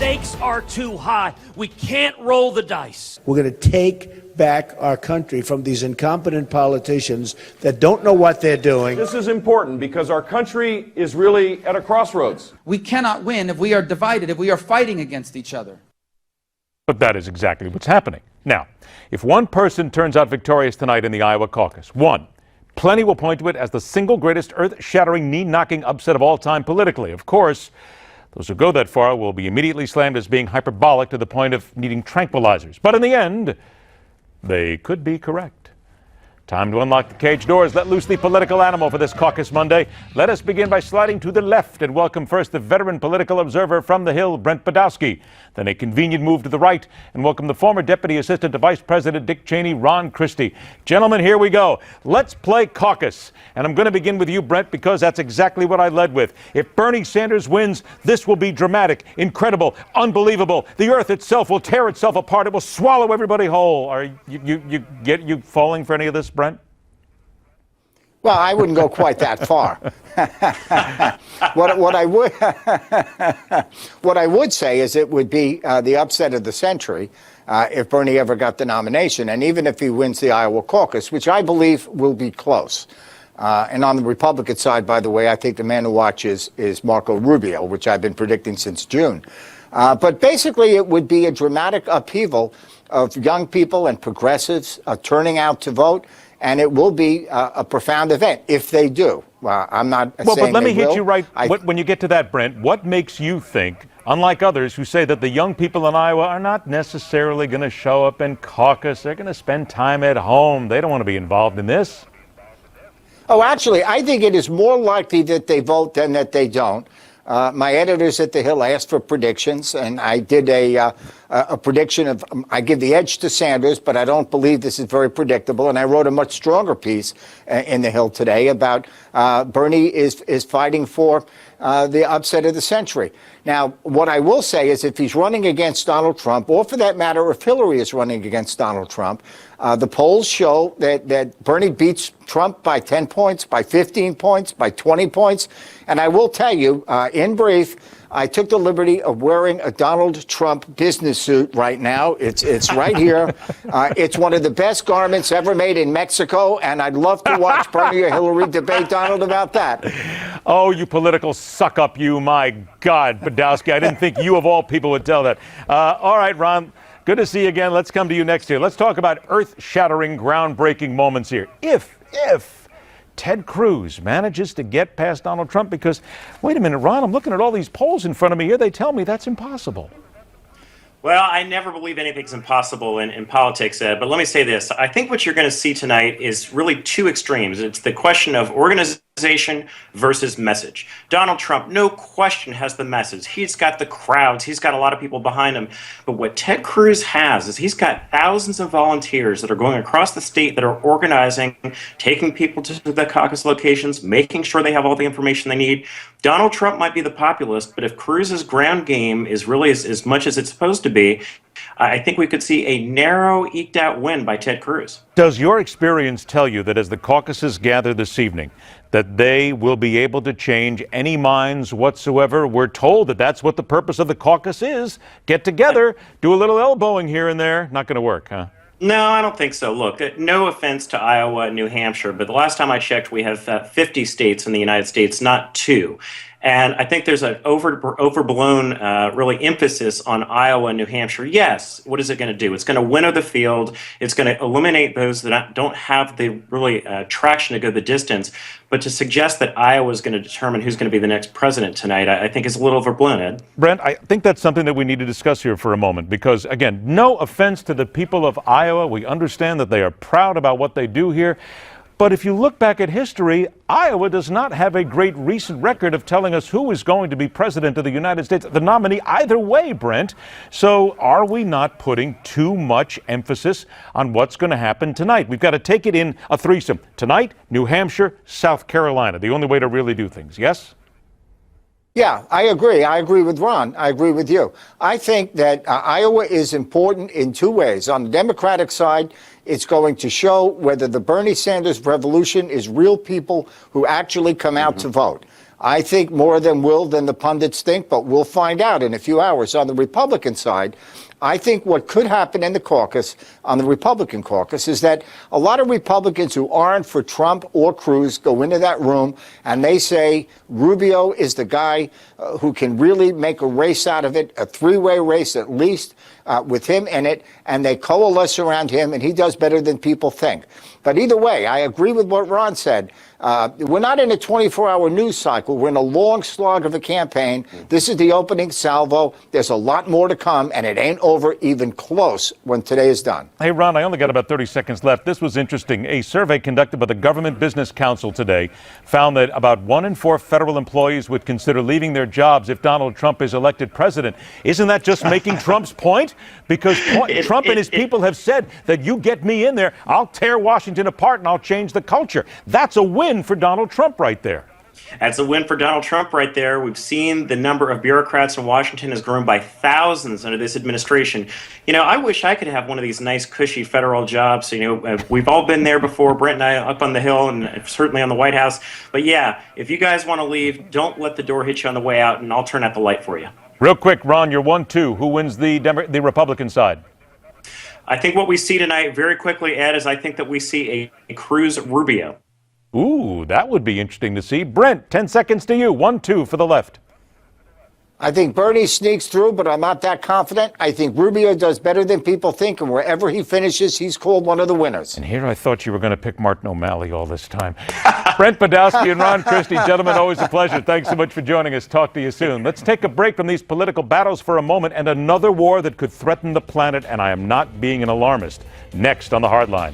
stakes are too high. We can't roll the dice. We're going to take back our country from these incompetent politicians that don't know what they're doing. This is important because our country is really at a crossroads. We cannot win if we are divided, if we are fighting against each other. But that is exactly what's happening. Now, if one person turns out victorious tonight in the Iowa caucus, one, plenty will point to it as the single greatest earth-shattering, knee-knocking upset of all time politically. Of course, those who go that far will be immediately slammed as being hyperbolic to the point of needing tranquilizers. But in the end, they could be correct. Time to unlock the cage doors. Let loose the political animal for this caucus Monday. Let us begin by sliding to the left and welcome first the veteran political observer from the Hill, Brent Budowsky. Then a convenient move to the right and welcome the former Deputy Assistant to Vice President Dick Cheney, Ron Christie. Gentlemen, here we go. Let's play caucus. And I'm going to begin with you, Brent, because that's exactly what I led with. If Bernie Sanders wins, this will be dramatic, incredible, unbelievable. The earth itself will tear itself apart. It will swallow everybody whole. Are you falling for any of this, Brent? Well, I wouldn't go quite that far. What I would say is it would be the upset of the century if Bernie ever got the nomination, and even if he wins the Iowa caucus, which I believe will be close. And on the Republican side, by the way, I think the man to watch is Marco Rubio, which I've been predicting since June. But basically, it would be a dramatic upheaval of young people and progressives turning out to vote. And it will be a profound event if they do. I'm not saying but let me hit will. you right when you get to that, Brent. What makes you think, unlike others who say that the young people in Iowa are not necessarily going to show up in caucus, they're going to spend time at home, they don't want to be involved in this? Oh, actually, I think it is more likely that they vote than that they don't. My editors at The Hill asked for predictions, and I did a prediction of I give the edge to Sanders, but I don't believe this is very predictable. And I wrote a much stronger piece in The Hill today about Bernie is fighting for the upset of the century. Now, what I will say is if he's running against Donald Trump, or for that matter, if Hillary is running against Donald Trump, the polls show that Bernie beats Trump by 10 points, by 15 points, by 20 points. And I will tell you, in brief, I took the liberty of wearing a Donald Trump business suit right now. It's right here. It's one of the best garments ever made in Mexico, and I'd love to watch Bernie or Hillary debate Donald about that. Oh, you political suck-up, you. My God, Budowsky, I didn't think you of all people would tell that. All right, Ron, good to see you again. Let's come to you next here. Let's talk about earth-shattering, groundbreaking moments here. If Ted Cruz manages to get past Donald Trump, because, wait a minute, Ron, I'm looking at all these polls in front of me here. They tell me that's impossible. Well, I never believe anything's impossible in politics, Ed, but let me say this. I think what you're going to see tonight is really two extremes. It's the question of organization versus message. Donald Trump, no question, has the message. He's got the crowds. He's got a lot of people behind him. But what Ted Cruz has is he's got thousands of volunteers that are going across the state that are organizing, taking people to the caucus locations, making sure they have all the information they need. Donald Trump might be the populist, but if Cruz's ground game is really as much as it's supposed to be, I think we could see a narrow, eked-out win by Ted Cruz. Does your experience tell you that as the caucuses gather this evening, that they will be able to change any minds whatsoever? We're told that that's what the purpose of the caucus is. Get together, do a little elbowing here and there. Not going to work, huh? No, I don't think so. Look, no offense to Iowa and New Hampshire, but the last time I checked, we have 50 states in the United States, not 2. And I think there's an overblown really emphasis on Iowa and New Hampshire. Yes, what is it going to do? It's going to winnow the field. It's going to eliminate those that don't have the really traction to go the distance. But to suggest that Iowa is going to determine who's going to be the next president tonight, I think is a little overblown, Ed. Brent, I think that's something that we need to discuss here for a moment because, again, no offense to the people of Iowa. We understand that they are proud about what they do here. But if you look back at history, Iowa does not have a great recent record of telling us who is going to be president of the United States, the nominee either way, Brent. So are we not putting too much emphasis on what's going to happen tonight? We've got to take it in a threesome. Tonight, New Hampshire, South Carolina, the only way to really do things. Yes? Yeah, I agree. I agree with Ron. I agree with you. I think that Iowa is important in two ways. On the Democratic side, It's going to show whether the Bernie Sanders revolution is real people who actually come out to vote. I think more of them will than the pundits think, but we'll find out in a few hours. On the Republican side, I think what could happen in the caucus, on the Republican caucus, is that a lot of Republicans who aren't for Trump or Cruz go into that room and they say Rubio is the guy who can really make a race out of it, a three-way race at least, with him in it, and they coalesce around him, and he does better than people think. But either way, I agree with what Ron said. We're not in a 24-hour news cycle. We're in a long slog of a campaign. This is the opening salvo. There's a lot more to come, and it ain't over even close when today is done. Hey, Ron, I only got about 30 seconds left. This was interesting. A survey conducted by the Government Business Council today found that about 1 in 4 federal employees would consider leaving their jobs if Donald Trump is elected president. Isn't that just making Trump's point? Because Trump and his people have said that you get me in there, I'll tear Washington apart and I'll change the culture. That's a win for Donald Trump right there. That's a win for Donald Trump right there. We've seen the number of bureaucrats in Washington has grown by thousands under this administration. You know, I wish I could have one of these nice, cushy federal jobs. You know, we've all been there before, Brent and I up on the Hill and certainly on the White House. But yeah, if you guys want to leave, don't let the door hit you on the way out, and I'll turn out the light for you. Real quick, Ron, you're 1-2. Who wins the Republican side? I think what we see tonight, very quickly, Ed, is I think that we see a Cruz-Rubio. Ooh, that would be interesting to see. Brent, 10 seconds to you. 1-2 for the left. I think Bernie sneaks through, but I'm not that confident. I think Rubio does better than people think, and wherever he finishes, he's called one of the winners. And here I thought you were going to pick Martin O'Malley all this time. Brent Budowsky and Ron Christie, gentlemen, always a pleasure. Thanks so much for joining us. Talk to you soon. Let's take a break from these political battles for a moment and another war that could threaten the planet, and I am not being an alarmist. Next on The Hardline.